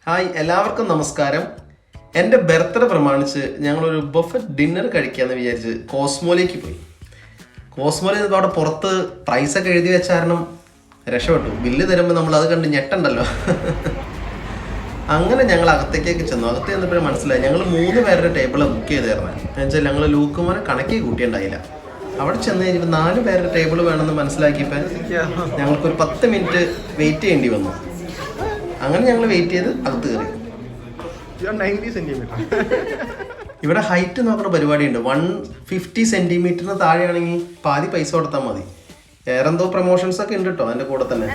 Hi, എല്ലാവർക്കും നമസ്കാരം. എൻ്റെ ബർത്ത്ഡേ പ്രമാണിച്ച് ഞങ്ങളൊരു ബഫറ്റ് ഡിന്നർ കഴിക്കാമെന്ന് വിചാരിച്ച് കോസ്മോയിലേക്ക് പോയി. കോസ്മോയിൽ അവിടെ പുറത്ത് പ്രൈസൊക്കെ എഴുതി വെച്ച കാരണം രക്ഷപ്പെട്ടു. ബില്ല് തരുമ്പോൾ നമ്മൾ അത് കണ്ട് ഞെട്ടണ്ടല്ലോ. അങ്ങനെ ഞങ്ങൾ അകത്തേക്കൊക്കെ ചെന്നു. അകത്ത് ചെന്നപ്പോഴും മനസ്സിലായി ഞങ്ങൾ 3 പേരുടെ ടേബിള് ബുക്ക് ചെയ്തായിരുന്നു. എന്നുവെച്ചാൽ ഞങ്ങൾ ലൂക്കുമാരെ കണക്കി കൂട്ടിയുണ്ടായില്ല. അവിടെ ചെന്ന് കഴിഞ്ഞപ്പോൾ 4 പേരുടെ ടേബിൾ വേണമെന്ന് മനസ്സിലാക്കിയപ്പോൾ ഞങ്ങൾക്കൊരു 10 മിനിറ്റ് വെയിറ്റ് ചെയ്യേണ്ടി വന്നു. അങ്ങനെ ഞങ്ങൾ വെയിറ്റ് ചെയ്ത് അകത്ത് കയറി. ഇവിടെ ഹൈറ്റ് നോക്കുന്ന പരിപാടിയുണ്ട്. 150 സെന്റിമീറ്ററിന് താഴെയാണെങ്കിൽ പാതി പൈസ കൊടുത്താൽ മതി. വേറെന്തോ പ്രൊമോഷൻസ് ഒക്കെ ഉണ്ട് കേട്ടോ അതിന്റെ കൂടെ തന്നെ.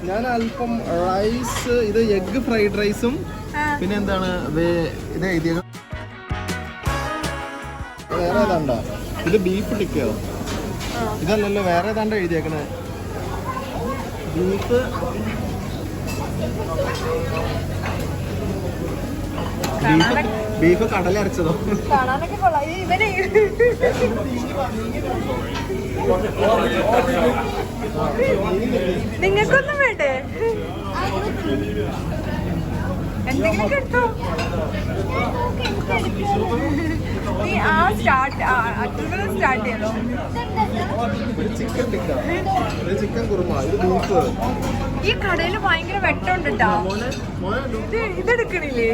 ഞാൻ അല്പം റൈസ്, ഇത് എഗ് ഫ്രൈഡ് റൈസും പിന്നെ എന്താണ് ഇത് എഴുതിയ വേറെ ഏതാണ്ടാ, ഇത് ബീഫ് ടിക്കോ ഇതല്ലല്ലോ, വേറെ ഏതാണ്ട് എഴുതിയേക്കണേ. ബീഫ് കടല അരച്ചതോ. നിങ്ങൾക്കൊന്നും വേണ്ടേ? എന്തെങ്കിലും കിട്ടോ? നീ സ്റ്റാർട്ട് ചെയ്യണോ? ചിക്കൻ കുറുമ, ഇത് ബീഫ്. ഈ കടയില് ഭയങ്കര വെട്ടമുണ്ട് കേട്ടോ. ഇതെടുക്കണില്ലേ?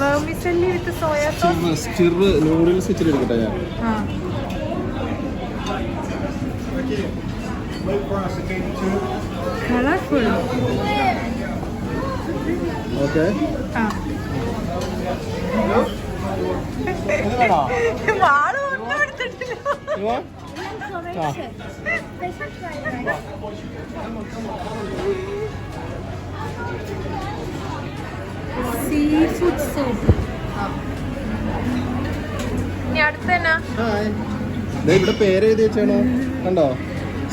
വെർമിസെല്ലി വിത്ത് സോയാ സോസ്. നൂഡിൽസ് ഇച്ചിരി എടുക്കട്ടെ ഞാൻ. കളർഫുൾ. ഓക്കെ, വാള് ഒന്നും എടുത്തിട്ടില്ല. See food soup. ഇനി അടുത്തന്നെ ഇവിടെ പേര് എഴുതി വെച്ചാണോ കണ്ടോ?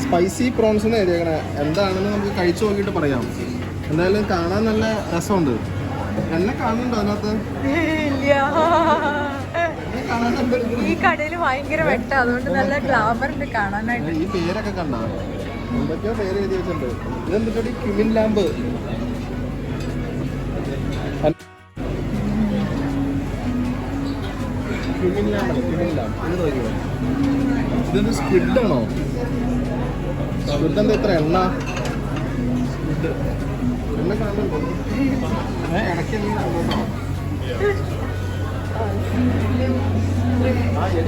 സ്പൈസി പ്രോൺസ് എന്ന് എഴുതിയേക്കണേ. എന്താണെന്ന് നമുക്ക് കഴിച്ചു നോക്കിയിട്ട് പറയാം. എന്തായാലും കാണാൻ നല്ല രസമുണ്ട്. എന്നെ കാണുന്നുണ്ടോ അതിനകത്ത്? ഈ കടയില് ഭയങ്കര വെട്ട, അതുകൊണ്ട് നല്ല ഗ്ലാമർ ഉണ്ട് കാണാനായിട്ട്. ഈ പേരൊക്കെ കണ്ട എന്തൊക്കെയോ പേര് എഴുതി വെച്ചിട്ടുണ്ട്. ഇതെന്തിട്ടു? Cumin lamb. ഇതൊന്ന് സ്ക്വിഡ് ആണോ? സ്ക്വിഡ് എന്താ ഇത്ര എണ്ണ? എണ്ണ കാണുന്നുണ്ടോ? ഇടയ്ക്ക്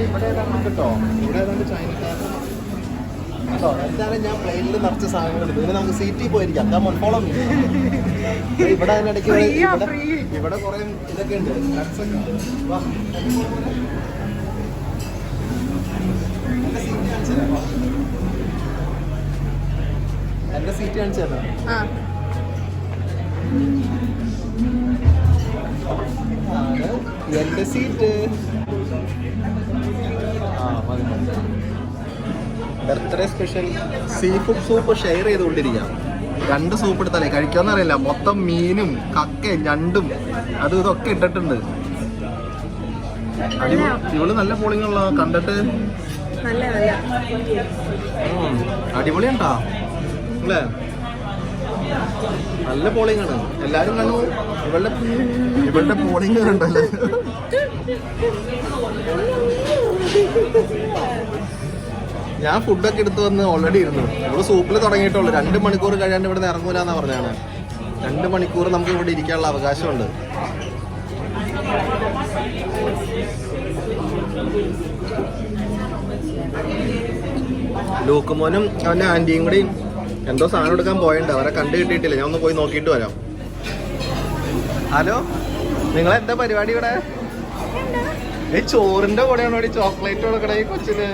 ഇവിടെ ഏതാണ്ട് കേട്ടോ. ഇവിടെ ഏതാണ്ട് ചൈനക്കാരൻ കേട്ടോ. എന്തായാലും ഞാൻ പ്ലെയിനിൽ നിറച്ച സാധനങ്ങൾ എടുത്തു. ഇങ്ങനെ നമുക്ക് സീറ്റിൽ പോയിരിക്കാം. ഫോളോ ഇവിടെ അതിനിടയ്ക്ക് ഇവിടെ കുറെ ഇതൊക്കെ ഉണ്ട്. എന്റെ സീറ്റ് കാണിച്ചു തരാം. എന്റെ seat. Birthday special sea food soup share ചെയ്തുകൊണ്ടിരിക്കാം. 2 സൂപ്പ് എടുത്താലേ കഴിക്കാന്നറിയില്ല. മൊത്തം മീനും കക്കയും ഞണ്ടും അതും ഇതൊക്കെ ഇട്ടിട്ടുണ്ട്. ഇവള് നല്ല പോളിംഗ് ഉള്ള കണ്ടിട്ട് അടിപൊളിയുണ്ടാ അല്ലേ? നല്ല പോളിംഗ് ആണ്. എല്ലാരും കണ്ടു ഇവളുടെ പോളിംഗ് കണ്ടല്ലേ. ഞാൻ ഫുഡൊക്കെ എടുത്തു വന്ന് ഓൾറെഡി ഇരുന്നു. ഇവിടെ സൂപ്പിൽ തുടങ്ങിയിട്ടുള്ളൂ. 2 മണിക്കൂർ കഴിയാണ്ട് ഇവിടെ നിന്ന് ഇറങ്ങൂലെന്നാ പറഞ്ഞാണ്. 2 മണിക്കൂർ നമുക്ക് ഇവിടെ ഇരിക്കാനുള്ള അവകാശമുണ്ട്. ലൂക്കുമോനും അവൻ്റെ ആൻറ്റിയും കൂടി എന്തോ സാധനം എടുക്കാൻ പോയിട്ടുണ്ട്. അവരെ കണ്ടു കിട്ടിയിട്ടില്ല. ഞാൻ ഒന്ന് പോയി നോക്കിയിട്ട് വരാം. ഹലോ, നിങ്ങളെന്താ പരിപാടി ഇവിടെ? ഈ ചോറിന്റെ കൂടെയാണോ ഈ ചോക്ലേറ്റ് കൊടുക്കണേ ഈ കൊച്ചിന്?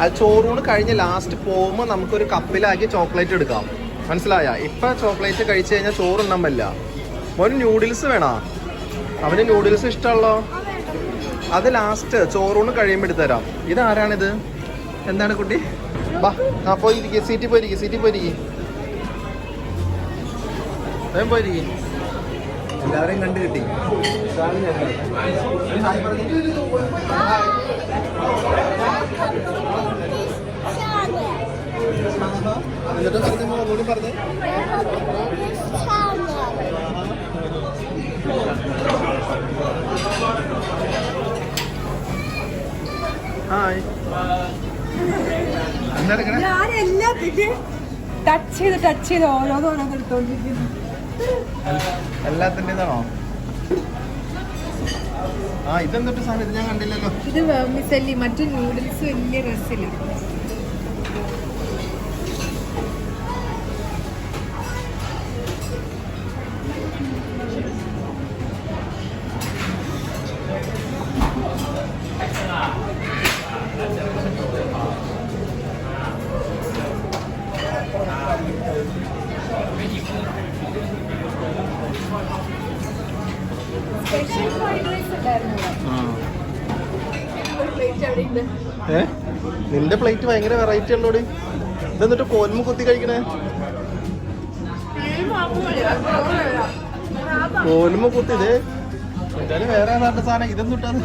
ആ ചോറൂണ് കഴിഞ്ഞ് ലാസ്റ്റ് പോകുമ്പോൾ നമുക്കൊരു കപ്പിലാക്കി ചോക്ലേറ്റ് എടുക്കാം. മനസ്സിലായ? ഇപ്പൊ ചോക്ലേറ്റ് കഴിച്ചു കഴിഞ്ഞാൽ ചോറുണ്ണാൻ പറ്റില്ല. മോന് ന്യൂഡിൽസ് വേണോ? അവന് ന്യൂഡിൽസ് ഇഷ്ടമുള്ളോ? അത് ലാസ്റ്റ് ചോറൂണ് കഴിയുമ്പോൾ എടുത്തുതരാം. ഇതാരാണിത്? എന്താണ് കുട്ടി? ബാ, പോയിരിക്കും. സീറ്റിൽ പോയിരിക്കും. വേഗം പോയിരിക്കും. എല്ലാവരെയും കണ്ടു കിട്ടി. എന്നിട്ട് പറഞ്ഞ ഒന്നുകൂടി പറഞ്ഞേ. ഹായ്. ഞാൻ എല്ലാത്തിനും ടച്ച് ചെയ്ത് ഓരോന്നോരോന്ന് എടുത്തോണ്ടിരിക്കുന്നു. എല്ലാത്തിൻ്റെതാണോ? ആ ഇതെന്തൊട്ട് സാധനം? ഇത് ഞാൻ കണ്ടില്ലല്ലോ. ഇത് വെർമിസെല്ലി, മറ്റു നൂഡിൽസ് വലിയ രസമില്ല. സ്പെഷ്യൽ ഫ്രൈഡ് റൈസ് ഉണ്ടായിരുന്നു. ഒരു പ്ലേറ്റ് അവിടെ ഉണ്ട്. നിന്റെ പ്ലേറ്റ് ഭയങ്കര വെറൈറ്റി ഉള്ളോടി. ഇതെന്നിട്ട് കോൽമ കുത്തി കഴിക്കണേ. കോൽമ കുത്തി ഇതേ എന്തായാലും വേറെ ഏതാണ്ട് സാധനം. ഇതെന്നിട്ടത്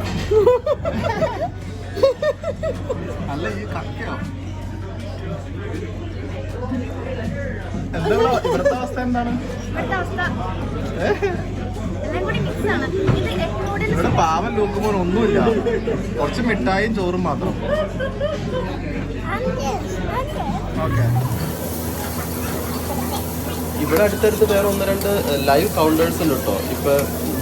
അല്ല ഈ കക്കയോ? എന്താ ഇവിടുത്തെ അവസ്ഥ എന്താണ്? ഇവിടെ പാവം നോക്കുമ്പോൾ ഒന്നുമില്ല, കുറച്ച് മിഠായും ചോറും മാത്രം. ഓക്കെ. ഇവിടെ അടുത്തടുത്ത് വേറെ 1-2 ലൈവ് കൗണ്ടേഴ്സ് ഉണ്ട് കേട്ടോ. ഇപ്പൊ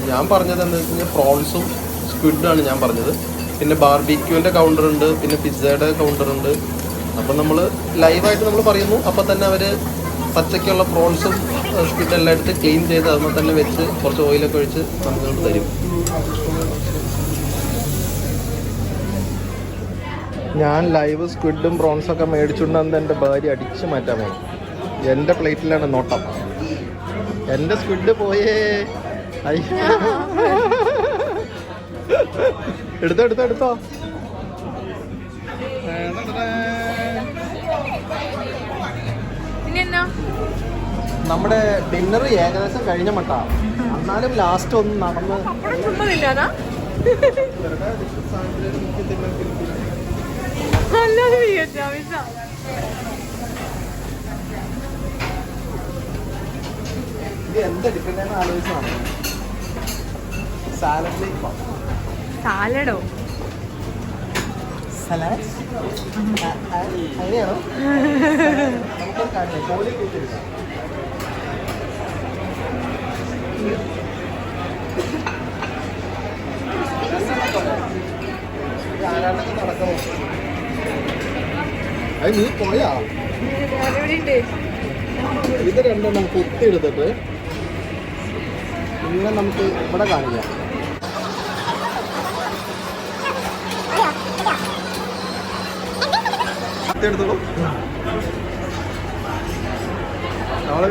ഞാൻ പറഞ്ഞത് എന്താ വെച്ച് കഴിഞ്ഞാൽ പ്രോൺസും സ്ക്വിഡാണ് ഞാൻ പറഞ്ഞത്. പിന്നെ ബാർബിക്യൂവിന്റെ കൗണ്ടർ ഉണ്ട്, പിന്നെ പിസ്സയുടെ കൗണ്ടർ ഉണ്ട്. അപ്പം നമ്മൾ ലൈവായിട്ട് നമ്മൾ പറയുന്നു, അപ്പം തന്നെ അവർ പച്ചക്കുള്ള പ്രോൺസും സ്ക്വിഡ് എല്ലാം എടുത്ത് ക്ലീൻ ചെയ്ത് അതിൽ തന്നെ വെച്ച് കുറച്ച് ഓയിലൊക്കെ ഒഴിച്ച് നമുക്ക് തരും. ഞാൻ ലൈവ് സ്ക്വിഡും പ്രോൺസൊക്കെ മേടിച്ചുകൊണ്ട് എൻ്റെ ഭാര്യ അടിച്ചു മാറ്റാൻ പോയി. എൻ്റെ പ്ലേറ്റിലാണ് നോട്ടം. എൻ്റെ സ്ക്വിഡ് പോയേ. എടുത്തോ. നമ്മുടെ ഡിന്നർ ഏകദേശം കഴിഞ്ഞ മട്ട. എന്നാലും ലാസ്റ്റ് ഒന്ന് നടന്ന് ഇത് എന്തെടുക്കണ്ടെന്ന് ആലോചിച്ചാണ്. സാലഡോ സലാഡ് അങ്ങനെയാണോ? നമുക്കൊരു കാര്യം കോഴി കൂട്ടിയെടുക്കാം. ആരാണ്ടൊക്കെ നടക്കണോ? അത് നീ പോയാ? ഇത് രണ്ടെണ്ണം കുത്തി എടുത്തിട്ട് പിന്നെ നമുക്ക് ഇവിടെ കാണിക്കാം. എടുത്തോളൂ. നമ്മളെ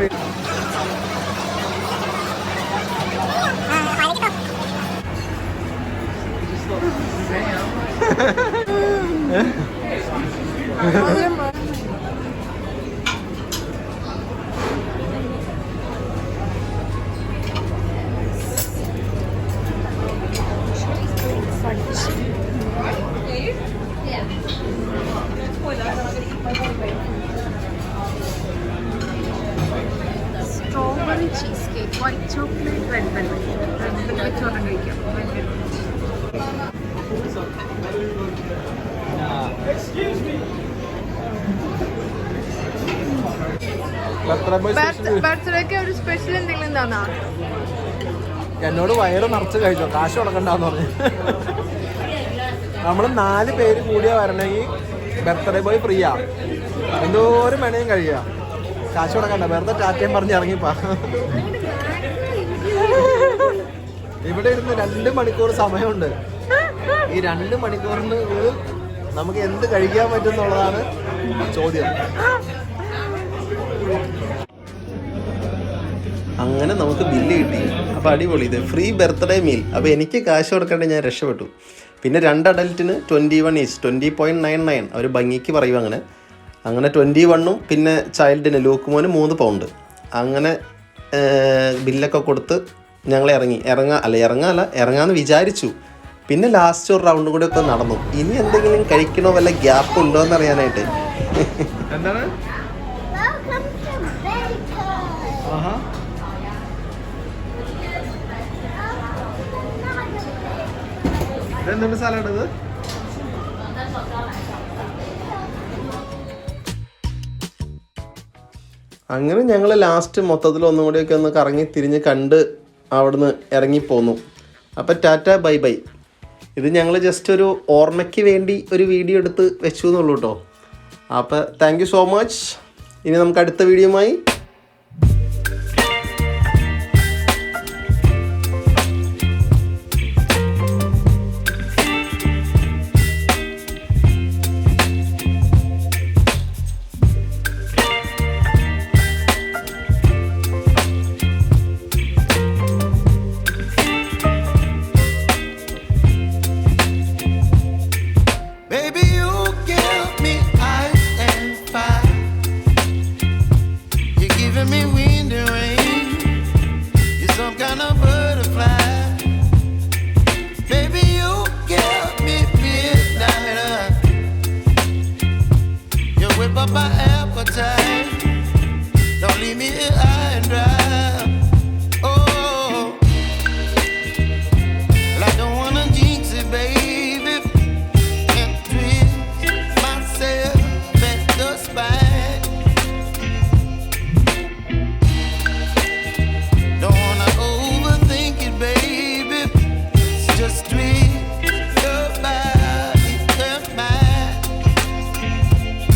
strawberry cheesecake, white chocolate, red velvet. Which one കഴിക്കാം? ബർത്ത്ഡേക്ക് ഒരു സ്പെഷ്യൽ എന്തെങ്കിലും എന്താ? എന്നോട് വയറ് നിറച്ച് കഴിച്ചോ, കാശ് കൊടുക്കണ്ടെന്ന് പറഞ്ഞു. നമ്മൾ 4 പേര് കൂടിയാ വരണമെങ്കിൽ ബർത്ത്ഡേ ബോയ് ഫ്രീയാ. എന്തോരം വേണേലും കഴിയാം, കാശ് കൊടുക്കണ്ട. വെറുതെ ടാറ്റയും പറഞ്ഞ് ഇറങ്ങിപ്പാ. ഇവിടെ ഇരുന്ന് 2 മണിക്കൂർ സമയമുണ്ട്. ഈ 2 മണിക്കൂറിന് നമുക്ക് എന്ത് കഴിക്കാൻ പറ്റും എന്നുള്ളതാണ് ചോദ്യം. അങ്ങനെ നമുക്ക് ബില്ല് കിട്ടി. അപ്പോൾ അടിപൊളി, ഇത് ഫ്രീ ബർത്ത്ഡേ മീൽ. അപ്പോൾ എനിക്ക് കാശ് കൊടുക്കേണ്ട, ഞാൻ രക്ഷപ്പെട്ടു. പിന്നെ 2 അഡൽറ്റിന് 20.99 അവർ ഭംഗിക്ക് പറയും. അങ്ങനെ 21 പിന്നെ ചൈൽഡിന് ലൂക്കുമോന് 3 പൗണ്ട്. അങ്ങനെ ബില്ലൊക്കെ കൊടുത്ത് ഞങ്ങൾ ഇറങ്ങാന്ന് വിചാരിച്ചു. പിന്നെ ലാസ്റ്റ് ഒരു റൗണ്ട് കൂടെ ഒക്കെ നടന്നു. ഇനി എന്തെങ്കിലും കഴിക്കണോ വല്ല ഗ്യാപ്പ് ഉണ്ടോ എന്ന് അറിയാനായിട്ട്. എന്താണ് എന്തുണ്ട് സാലഡ് ഇത്? അങ്ങനെ ഞങ്ങൾ ലാസ്റ്റ് മൊത്തത്തിൽ ഒന്നും കൂടിയൊക്കെ ഒന്ന് കറങ്ങി തിരിഞ്ഞ് കണ്ട് അവിടുന്ന് ഇറങ്ങിപ്പോന്നു. അപ്പം ടാറ്റ ബൈ ബൈ. ഇത് ഞങ്ങൾ ജസ്റ്റ് ഒരു ഓർമ്മയ്ക്ക് വേണ്ടി ഒരു വീഡിയോ എടുത്ത് വെച്ചു എന്നുള്ളൂ കേട്ടോ. അപ്പോൾ താങ്ക് യു സോ മച്ച്. ഇനി നമുക്ക് അടുത്ത വീഡിയോയുമായി